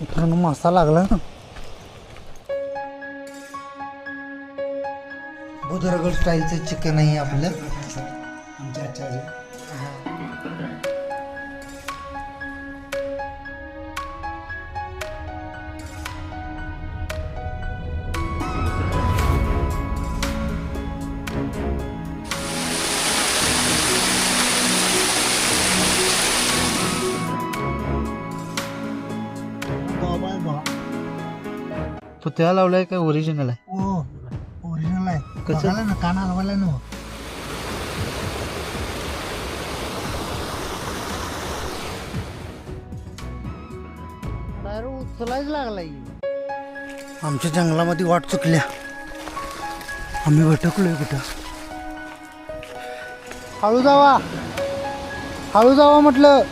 मित्रांनो मासा लागला ना. बुधरगड स्टाईलचं चिकन आहे आपलं आमच्या आचार्य. पुतळा लावलाय काय ओरिजिनल आहे? हो ओरिजिनल आहे. कसं ना कान हलवायला ना उचलायच लागलाय. आमच्या जंगलामध्ये वाट चुकल्या, आम्ही भटकलोय कुठं. हळू जावा, हळू जावा म्हटलं.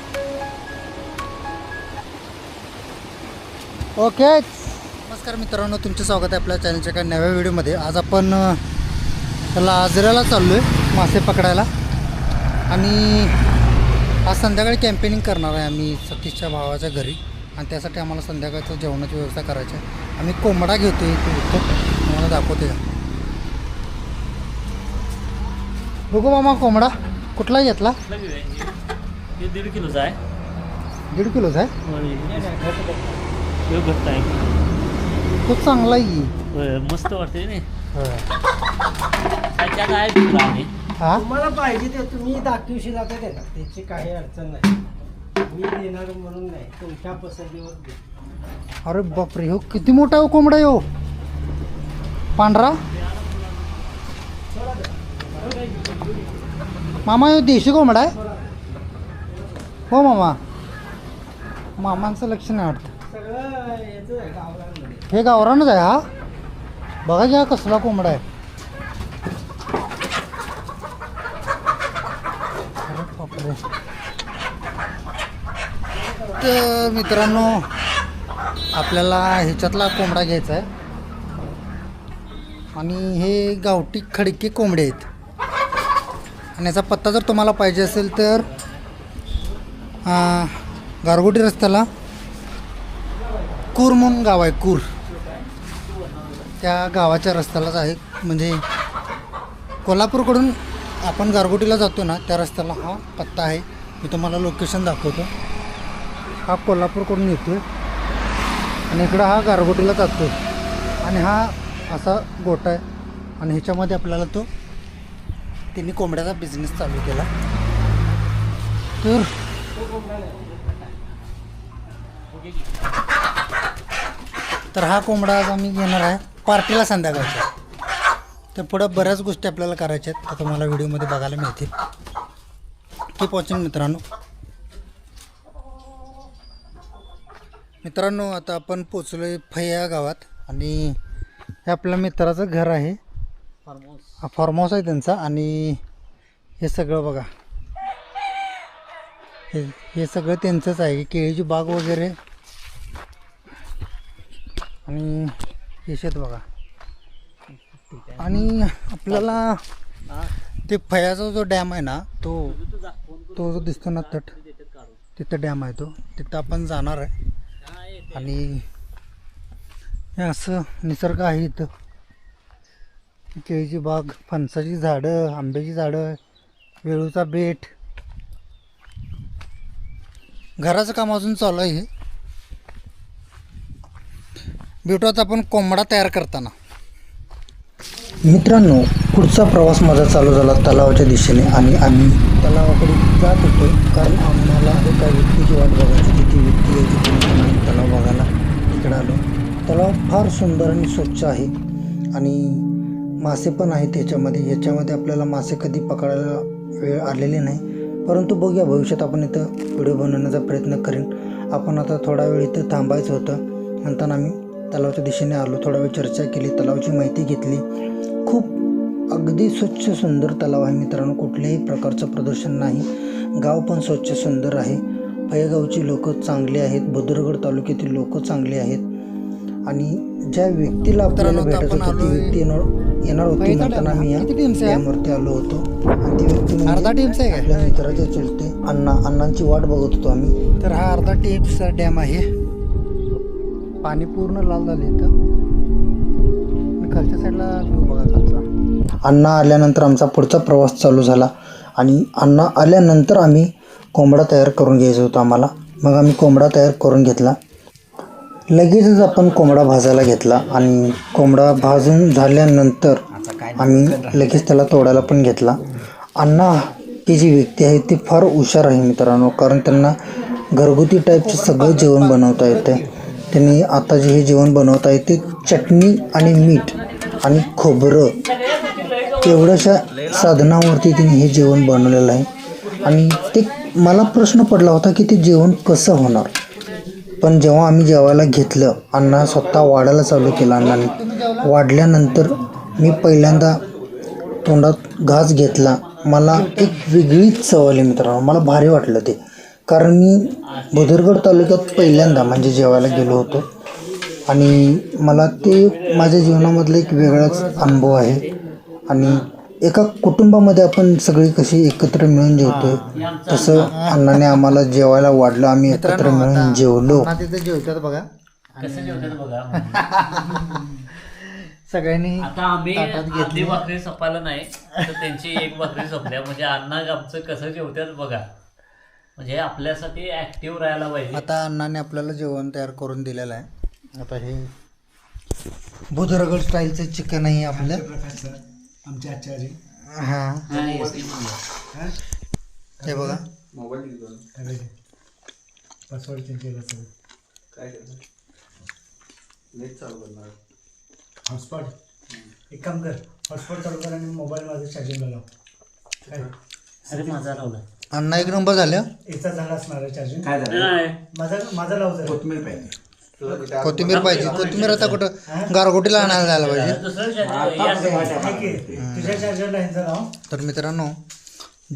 ओके. नमस्कार मित्रांनो, तुमचं स्वागत आहे आपल्या चॅनलच्या एका नव्या व्हिडिओमध्ये. आज आपण त्याला आजऱ्याला चाललो आहे मासे पकडायला. आणि आज संध्याकाळी कॅम्पेनिंग करणार आहे आम्ही सतीशच्या भावाच्या घरी. आणि त्यासाठी आम्हाला संध्याकाळचं जेवणाची व्यवस्था करायची आहे. आम्ही कोंबडा घेतो आहे इथं, तुम्हाला दाखवते. बघू मामा, कोंबडा कुठला घेतला? 1.5 किलोचा आहे. 1.5 किलोचा आहे? खूप चांगला आहे, मस्त वाटते नाही. तुम्हाला पाहिजे ते तुम्ही दाखवशील आता देणार, त्याची काही अडचण नाही. मी देणार म्हणून नाही, तुमच्या पसंतीवर दे. अरे बापरे, हो किती मोठा हो कोंबडा हो, पांढरा. मामा हो देशी कोंबडा आहे हो मामा. मामांचं लक्ष नाही वाटतं. सगळं याचं आहे गावरानमध्ये. हे गावरानच आहे हा. बघा की हा कसला कोंबडा आहे. अरे बापरे. तर मित्रांनो, आपल्याला ह्याच्यातला कोंबडा घ्यायचा आहे. आणि हे गावठी खडके कोंबडे आहेत. आणि याचा पत्ता जर तुम्हाला पाहिजे असेल तर गारगोटी रस्त्याला कूर म्हणून गाव आहे, कूर, त्या गावाच्या रस्त्यालाच आहे. म्हणजे कोल्हापूरकडून आपण गारगोटीला जातो ना, त्या रस्त्याला हा पत्ता आहे. मी तुम्हाला लोकेशन दाखवतो. हा कोल्हापूरकडून येतो आणि इकडं हा गारगोटीला जातो. आणि हा असा गोटा आहे. आणि ह्याच्यामध्ये आपल्याला तो त्यांनी कोंबड्याचा बिझनेस चालू केला. तर हा कोंबडा आज आम्ही घेणार आहे पार्टीला संध्याकाळच्या. तर पुढं बऱ्याच गोष्टी आपल्याला करायच्या आहेत, तर तुम्हाला व्हिडिओमध्ये बघायला मिळतील. कीप वॉचिंग मित्रांनो. मित्रांनो, आता आपण पोचलो आहे फैया गावात. आणि हे आपल्या मित्राचं घर आहे, हा फार्म हाऊस आहे त्यांचा. आणि हे सगळं बघा, हे सगळं त्यांचंच आहे. केळीची बाग वगैरे. आणि हे शेत बघा. आणि आपल्याला ते फयाचा जो डॅम आहे ना, तो जो दिसतो ना तट, तिथं डॅम आहे तो, तिथं आपण जाणार आहे. आणि हे असं निसर्ग आहे इथं. केळीची बाग, फणसाची झाडं, आंब्याची झाडं, वेळूचा बेट. घराचं काम अजून चालू आहे. भेटू आता आपण कोंबडा तयार करताना. मित्रांनो, पुढचा प्रवास माझा चालू झाला तलावाच्या दिशेने. आणि आम्ही तलावाकडे जात होतो, कारण आम्हाला एका व्यक्तीची वाट बघायची होती. ती व्यक्ती यायची तलाव बघायला इकडे आलो. तलाव फार सुंदर आणि स्वच्छ आहे. आणि मासे पण आहेत याच्यामध्ये आपल्याला मासे कधी पकडायला वेळ आलेली नाही. परंतु बघूया, भविष्यात आपण इथं व्हिडिओ बनवण्याचा प्रयत्न करेन. आपण आता थोडा वेळ इथं थांबायचं होतं, नंतर आम्ही तलावाच्या दिशेने आलो. थोडा वेळ चर्चा केली, तलावाची माहिती घेतली. खूप अगदी स्वच्छ सुंदर तलाव आहे मित्रांनो. कुठल्याही प्रकारचं प्रदूषण नाही. गाव पण स्वच्छ सुंदर आहे. फयगावची लोक चांगली आहेत, बुद्रुकगड तालुक्यातील लोक चांगली आहेत आणि ज्या व्यक्तीला आपल्याला भेटत होती ती व्यक्ती येणार होती म्हणताना आम्ही या डॅमवरती आलो होतो आणि ती व्यक्ती म्हणजे अर्धा टीमचा आहे आपल्या मित्राचे चुलते अण्णांची वाट बघत होतो आम्ही. तर हा अर्धा टीमचा डॅम आहे. पाणी पूर्ण लाल झाले इथं. खालच्या साईडला व्ह्यू बघा खालचा. अण्णा आल्यानंतर आमचा पुढचा प्रवास चालू झाला आणि अण्णा आल्यानंतर आम्ही कोंबडा तयार करून घ्यायचा होता आम्हाला. मग आम्ही कोंबडा तयार करून घेतला. लगेचच आपण कोंबडा भाजायला घेतला आणि कोंबडा भाजून झाल्यानंतर आम्ही लगेच त्याला तोडायला पण घेतला. अण्णा ही जी व्यक्ती आहे ती फार हुशार आहे मित्रांनो, कारण त्यांना घरगुती टाईपचं सगळं जेवण बनवता येतं. त्यांनी आता जे हे जेवण बनवता येते चटणी आणि मीठ आणि खोबरं तेवढ्याशा साधनावरती तिने हे जेवण बनवलेलं आहे. आणि ते मला प्रश्न पडला होता की ते जेवण कसं होणार, पण जेव्हा आम्ही जेवायला घेतलं अण्णा स्वतः वाढायला चालू केलं. अण्णाने वाढल्यानंतर मी पहिल्यांदा तोंडात घास घेतला. मला एक वेगळीच चव आली मित्रांनो, मला भारी वाटलं ते, कारण मी बुद्रुकगड तालुक्यात पहिल्यांदा म्हणजे जेवायला गेलो होतो आणि मला ते माझ्या जीवनामधला एक वेगळाच अनुभव आहे. आणि एका कुटुंबामध्ये आपण सगळी कशी एकत्र मिळून जेवतोय तसं अण्णाने आम्हाला जेवायला वाढलं. आम्ही एकत्र मिळून जेवलो. तिथे जेवतात बघा कसं जेवतात बघा. सगळ्यांनी. आता आम्ही अर्धी भाकरी सपायला नाही तर त्यांची एक भाकरी सपल्या म्हणजे अण्णा आमचं कसं जेवतात बघा. म्हणजे आपल्यासाठी ऍक्टिव्ह राहायला पाहिजे. आता अण्णाने आपल्याला जेवण तयार करून दिलेलं आहे. आता हे बुद्रुकगड स्टाईलचं चिकन आहे आपलं. आमच्या आचार्य हां हे बघा पासवर्ड चेंज केलं सर. काय नेट चालू करणार हॉटस्पॉट एक काम कर, हॉटस्पॉट चालू कर आणि मोबाईल माझं चार्जिंगला लाव. काय अरे माझा लावला अण्णा एक नंबर झालं. याचा झाला असणार आहे चार्जिंग. काय झालं नाही माझा लाव जरा. कोथमीर पाहिजे. कोथिंबीर पाहिजे. कोथिंबीर आता कुठं गारगोटीला आणायला जायला पाहिजे. दुसरं ठीक आहे, तुझ्या चार्जरला ह्यांचा लाव. तर मित्रांनो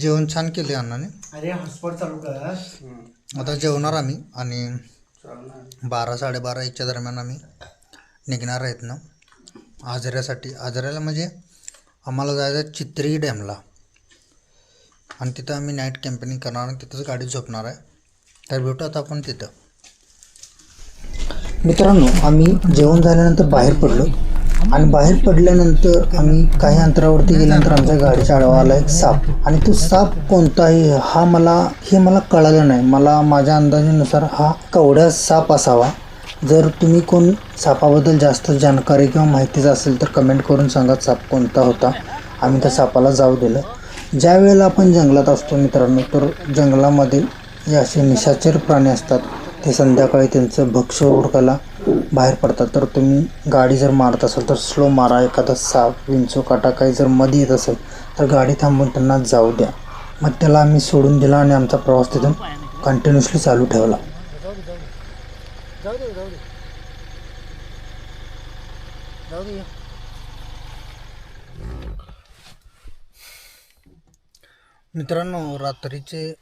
जेवण छान केले अण्णाने. अरे हॉटस्पॉट चालू कर. आता जेवणार आम्ही आणि 12 साडेबारा 1च्या दरम्यान आम्ही निघणार आहेत ना आजऱ्यासाठी. आजऱ्याला म्हणजे आम्हाला जायचं आहे चित्री डॅमला आणि तिथं आम्ही नाईट कॅम्पेनिंग करणार आणि तिथंच गाडी झोपणार आहे. तर भेटू आता आपण तिथं. मित्रांनो आम्ही जेवण झाल्यानंतर बाहेर पडलो आणि बाहेर पडल्यानंतर आम्ही काही अंतरावरती गेल्यानंतर आमच्या गाडीच्या आडवा आला एक साप. आणि तो साप कोणता आहे मला कळालं नाही. मला माझ्या अंदाजानुसार हा कवड्या साप असावा. जर तुम्ही कोण सापाबद्दल जास्त जानकारी किंवा माहितीच असेल तर कमेंट करून सांगा साप कोणता होता. आम्ही त्या सापाला जाऊ दिलं. ज्या वेळेला आपण जंगलात असतो मित्रांनो तर जंगलामध्ये जे असे निशाचर प्राणी असतात ते संध्याकाळी त्यांचं भक्ष्य हुडकायला बाहेर पडतात. तर तुम्ही गाडी जर मारत असाल तर स्लो मारा. एखादा साप विंचू काटा काही जर मध्ये येत असेल तर गाडी थांबून त्यांना जाऊ द्या. मग त्याला आम्ही सोडून दिला आणि आमचा प्रवास तिथून कंटिन्युअसली चालू ठेवला. मित्रांनो रात्रीचे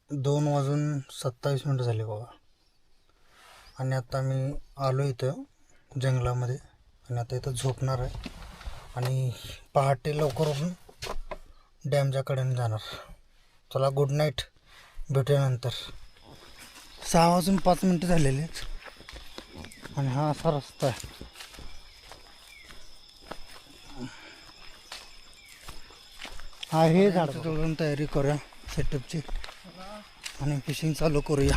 2:27 झाले बघा आणि आता मी आलो इथं जंगलामध्ये आणि आता इथं झोपणार आहे आणि पहाटे लवकर उठून डॅमच्या कडेने जाणार. चला गुड नाईट, भेटूया नंतर. 6:05 झालेले आहेत आणि हा असा रस्ता आहे. हा हे झाड तोडून तयारी करूया सेटअपची आणि फिशिंग चालू करूया.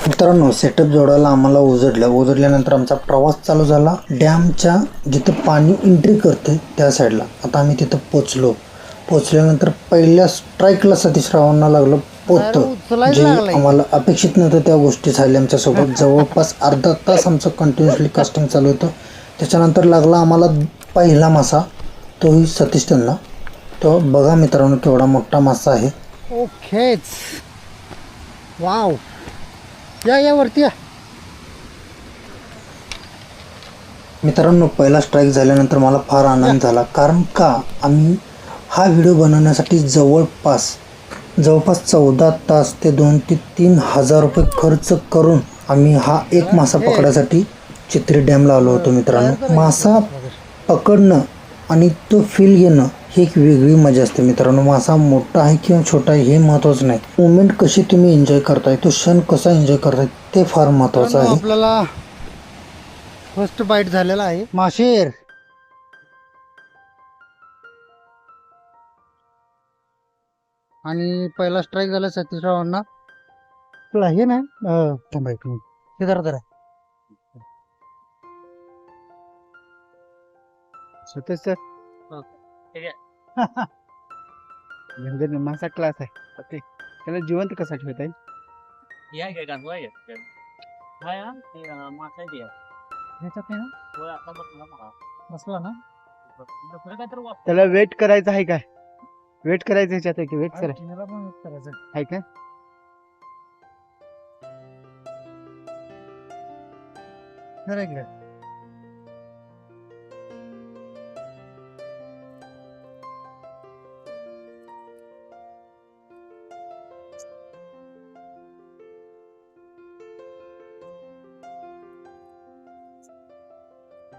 मित्रांनो सेटअप जोडायला आम्हाला उजडल्यानंतर आमचा प्रवास चालू झाला डॅमच्या जिथं पाणी एंट्री करते त्या साईडला. आता आम्ही तिथं पोचल्यानंतर पहिल्या स्ट्राईकला सतीश रावांना लागलं पोतं जे आम्हाला अपेक्षित नव्हतं. त्या गोष्टी झाल्या आमच्यासोबत. जवळपास अर्धा तास आमचं कंटिन्युअसली कास्टिंग चालू होतं. त्याच्यानंतर लागला आम्हाला पहिला मासा, तोही सतीश त्यांना. तो बघा मित्रांनो केवढा मोठा मासा आहे. ओकेच वाव, या वरती या. मित्रांनो पहिला स्ट्राईक झाल्यानंतर मला फार आनंद झाला, कारण का आम्ही हा व्हिडिओ बनवण्यासाठी जवळपास 14 तास ते 2 ते 3 हजार रुपये खर्च करून आम्ही हा एक मासा पकडायसाठी चित्री डॅमला आलो होतो मित्रांनो. मासा पकडणं आणि तो फील घेणं ही एक वेगळी मजा असते मित्रांनो. मासा मोठा आहे किंवा छोटा आहे हे महत्त्वाचं नाही, मोमेंट कशी तुम्ही एन्जॉय करताय, तो क्षण कसा एन्जॉय करताय ते फार महत्त्वाचं आहे. आपल्याला फर्स्ट बाईट झालेला आहे माशेर. आणि पहिला स्ट्राईक झाला सतीशरावांना. तुला हे ना थांबा एक मिनिट, हे जरा सतीश सर मासा क्लास आहे. त्याला जिवंत कसा ठेवता येईल? बसला ना. त्याला वेट करायचं आहे काय? वेट करायचं ह्याच्यात आहे की वेट करायचं आहे काय?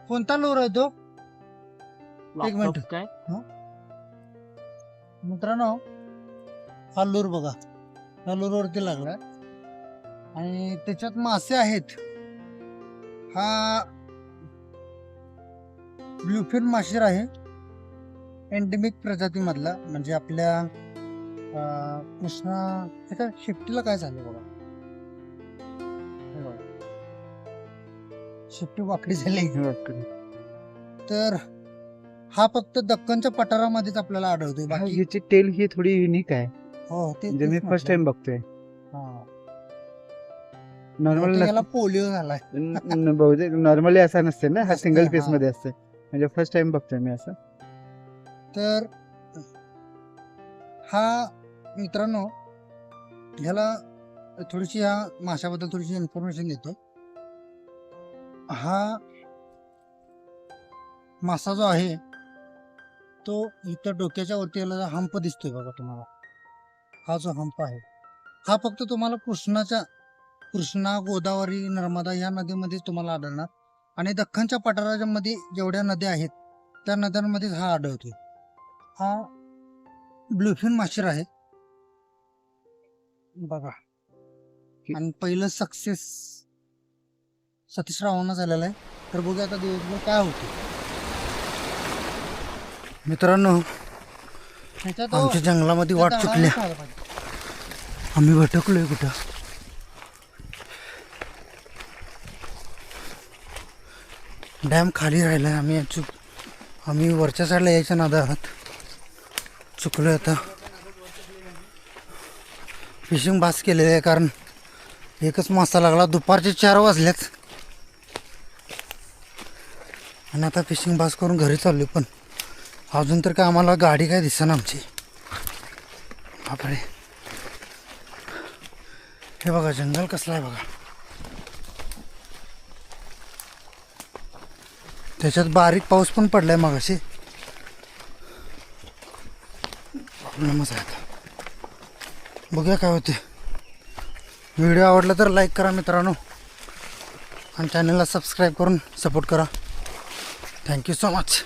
कोणता लोर आहे तो? एक मिनिट काय मित्रांनो, हा लूर बघा, हा लूरवरती लागला आणि त्याच्यात मासे आहेत. हा ब्ल्यूफिन माशेर आहे, एंडेमिक प्रजातीमधला. म्हणजे आपल्या कृष्णा ह्याच्या शेपटीला काय झालं बघा, शेपटी वाकडी झाली. तर हा फक्त दक्कनच्या पठारामध्येच आपल्याला आढळतोय. बाकी ह्याची टेल ही थोडी युनिक आहे. हो ते म्हणजे मी फर्स्ट टाइम बघतोय. नॉर्मल याला पोलिओ झालाय. बहुतेक नॉर्मली असा नसते ना, हा सिंगल पीस मध्ये असते. म्हणजे फर्स्ट टाइम बघतोय मी असं. तर हा मित्रांनो, ह्याला थोडीशी ह्या माशाबद्दल थोडीशी इन्फॉर्मेशन देतो. हा मासा जो आहे तो इथं डोक्याच्या वरती याला हंप दिसतोय बघा तुम्हाला. हा जो हंप आहे हा फक्त तुम्हाला कृष्णा, गोदावरी, नर्मदा या नदीमध्येच तुम्हाला आढळणार. आणि दख्खनच्या पठाराच्या मध्ये जेवढ्या नद्या आहेत त्या नद्यांमध्येच हा आढळतोय. हा ब्ल्यूफिन माशेर आहे बघा. आणि पहिलं सक्सेस सतीशरावांना झालेलं आहे. तर बघूया आता दिवसभर काय होते मित्रांनो. आमच्या जंगलामध्ये वाट चुकल्या, आम्ही भटकलोय कुठं. डॅम खाली राहिलाय. आम्ही वरच्या साईडला यायच्या नादा आहात, चुकलोय. आता फिशिंग बास केलेलं आहे कारण एकच मासा लागला. दुपारचे 4 वाजल्यात आणि आता फिशिंग बास करून घरी चाललोय. पण अजून तर काय आम्हाला गाडी काय दिसेना आमची. बापरे, हे बघा जंगल कसलं आहे बघा. त्याच्यात बारीक पाऊस पण पडलाय मगाशी. प्रॉब्लेमच आहे आता. बघूया काय होते. व्हिडिओ आवडला तर लाईक करा मित्रांनो आणि चॅनलला सबस्क्राईब करून सपोर्ट करा. Thank you so much.